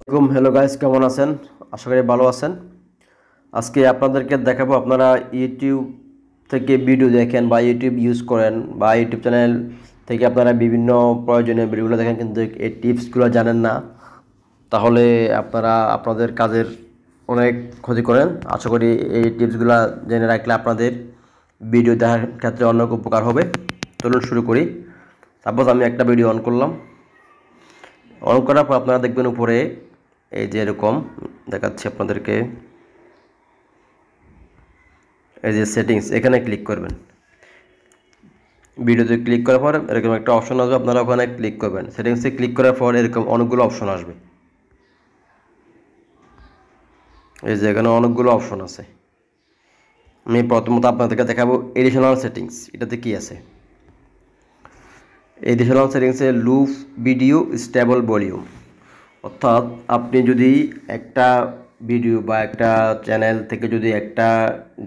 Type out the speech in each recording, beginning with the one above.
Hello guys, কেমন আছেন? আশা করি ভালো আছেন। আজকে আপনাদেরকে দেখাবো, আপনারা ইউটিউব থেকে ভিডিও দেখেন বা ইউটিউব ইউজ করেন বা ইউটিউব চ্যানেল থেকে আপনারা বিভিন্ন প্রয়োজনীয় ভিডিওগুলো দেখেন, কিন্তু এই টিপসগুলো জানেন না, তাহলে আপনারা আপনাদের কাজের অনেক ক্ষতি করেন। আশা করি এই টিপসগুলো জেনে রাখলে আপনাদের ভিডিও দেখার ক্ষেত্রে অনেক উপকার হবে। চলুন শুরু করি। সাপোজ আমি একটা ভিডিও অন করলাম। অন করার পর আপনারা দেখবেন উপরে এই যে এরকম দেখাচ্ছি আপনাদেরকে, এই যে সেটিংস, এখানে ক্লিক করবেন। ভিডিওতে ক্লিক করার পর এরকম একটা অপশন আসবে, আপনারা ওখানে ক্লিক করবেন। সেটিংসে ক্লিক করার পর এরকম অনেকগুলো অপশন আসবে। এই যে এখানে অনেকগুলো অপশন আছে। আমি প্রথমত আপনাদেরকে দেখাবো এডিশনাল সেটিংস। এটাতে কি আছে? এডিশনাল সেটিংসে লুপ ভিডিও স্টেবল ভলিউম, অর্থাৎ আপনি যদি একটা ভিডিও বা একটা চ্যানেল থেকে যদি একটা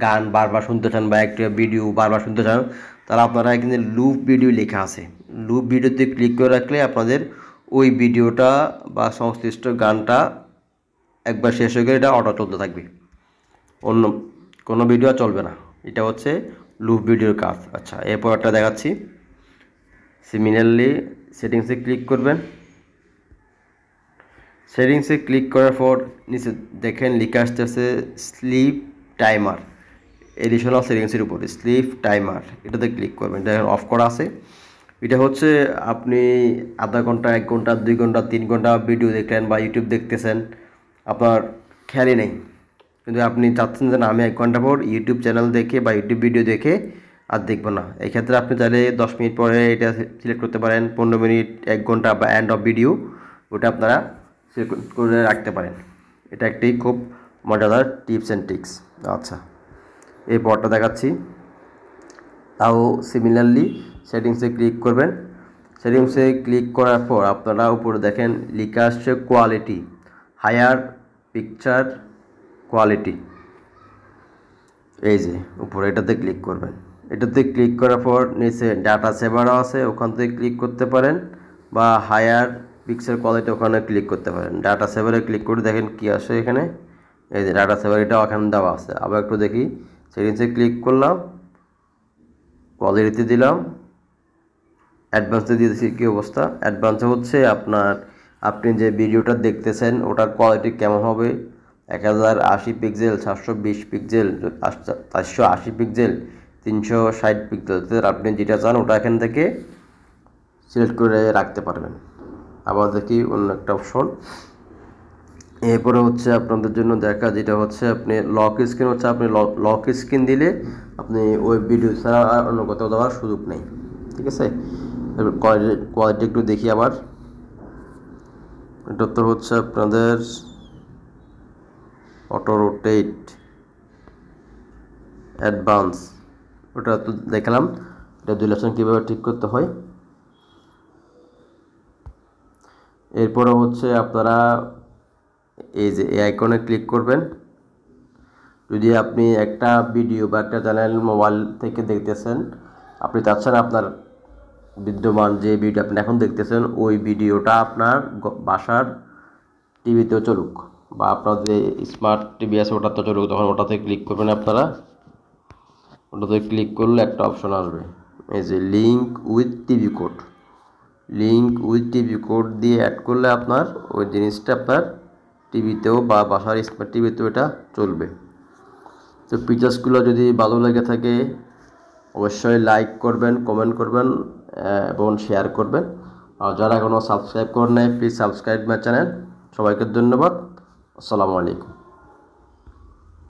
গান বারবার শুনতে চান বা একটা ভিডিও বারবার শুনতে চান, তাহলে আপনারা এখানে লুপ ভিডিও লেখা আছে, লুপ ভিডিওতে ক্লিক করে রাখলে আপনাদের ওই ভিডিওটা বা সংশ্লিষ্ট গানটা একবার শেষ হয়ে গেলে এটা অটো চলতে থাকবে, অন্য কোনো ভিডিও চলবে না। এটা হচ্ছে লুপ ভিডিওর কাজ। আচ্ছা, এরপর একটা দেখাচ্ছি। সিমিলারলি সেটিংসে ক্লিক করবেন। সেটিংসে ক্লিক করার পর নিচে দেখেন লেখা আসতেছে স্লিপ টাইমার। এডিশনাল সেটিংসের উপরে স্লিপ টাইমার, এটাতে ক্লিক করবেন। এটা অফ করা আছে। এটা হচ্ছে আপনি আধা ঘন্টা, 1 ঘন্টা, 2 ঘন্টা, 3 ঘন্টা ভিডিও দেখলেন বা ইউটিউব দেখতেছেন, আপনার খেয়ালই নেই, কিন্তু আপনি চাচ্ছেন যে না, আমি 1 ঘন্টা পর ইউটিউব চ্যানেল দেখে বা ইউটিউব ভিডিও দেখে আর দেখবো না। এই ক্ষেত্রে আপনি চাইলে 10 মিনিট পরে এটা সিলেক্ট করতে পারেন, 15 মিনিট, 1 ঘন্টা বা এন্ড অফ ভিডিও, ওটা আপনারা সিলেক্ট করে রাখতে পারেন। এটা একটি খুব মজাদার টিপস অ্যান্ড ট্রিক্স। আচ্ছা, এই পরটা দেখাচ্ছি। তাও সিমিলারলি সেটিংসে ক্লিক করবেন। সেটিংসে ক্লিক করার পর আপনারা উপরে দেখেন লেখা আসছে কোয়ালিটি, হায়ার পিকচার কোয়ালিটি। এই যে উপরে এটাতে ক্লিক করবেন। এটাতে ক্লিক করার পর নিচে ডাটা সেভারও আছে, ওখান থেকে ক্লিক করতে পারেন, বা হায়ার পিকচার কোয়ালিটি ওখানে ক্লিক করতে পারেন। ডাটা সেভারে ক্লিক করে দেখেন কি আসে এখানে। এই যে ডাটা সেভার, এটা ওখানে দেওয়া আছে। আবার একটু দেখি, সেটিংসে ক্লিক করলাম, কোয়ালিটিতে দিলাম, অ্যাডভান্সে দিয়েছি। কী অবস্থা? অ্যাডভান্সে হচ্ছে আপনি যে ভিডিওটা দেখতেছেন ওটার কোয়ালিটি কেমন হবে, 1080 পিক্সেল, 720 পিক্সেল, 480 পিক্সেল, 360 পিক্সেল, আপনি যেটা চান ওটা এখান থেকে সিলেক্ট করে রাখতে পারবেন। আবার দেখি অন্য একটা অপশন। এরপরে হচ্ছে আপনাদের জন্য দেখা, যেটা হচ্ছে আপনি লক স্ক্রিন, হচ্ছে আপনি লক স্ক্রিন দিলে আপনি ওই ভিডিও ছাড়া আর অন্য কোথাও দেওয়ার সুযোগ নেই। ঠিক আছে, কোয়ালিটি একটু দেখি আবার। এটা তো হচ্ছে আপনাদের অটো রোটেট অ্যাডভান্স, ওটা তো দেখলাম। এটা ডুরেশন কীভাবে ঠিক করতে হয়। এরপরে হচ্ছে আপনারা এই যে এই আইকনে ক্লিক করবেন। যদি আপনি একটা ভিডিও বা একটা চ্যানেল মোবাইল থেকে দেখতেছেন, আপনি চাচ্ছেন আপনার বিদ্যমান যে ভিডিও আপনি এখন দেখতেছেন ওই ভিডিওটা আপনার বাসার টিভিতেও চলুক, বা আপনার যে স্মার্ট টিভি আছে ওটাতে চলুক, তখন ওটাতে ক্লিক করবেন আপনারা। ওটাতে ক্লিক করলে একটা অপশন আসবে, এই যে link with TV code. Link with TV code দিয়ে অ্যাড করলে আপনার ওই জিনিসটা আপনার টিভিতেও বা বাসার স্মার্ট টিভিতেও এটা চলবে। তো ফিচার্সগুলো যদি ভালো লেগে থাকে অবশ্যই লাইক করবেন, কমেন্ট করবেন এবং শেয়ার করবেন। আর যারা এখনও সাবস্ক্রাইব করেন নাই, প্লিজ সাবস্ক্রাইব মাই চ্যানেল। সবাইকে ধন্যবাদ। আসসালামু আলাইকুম।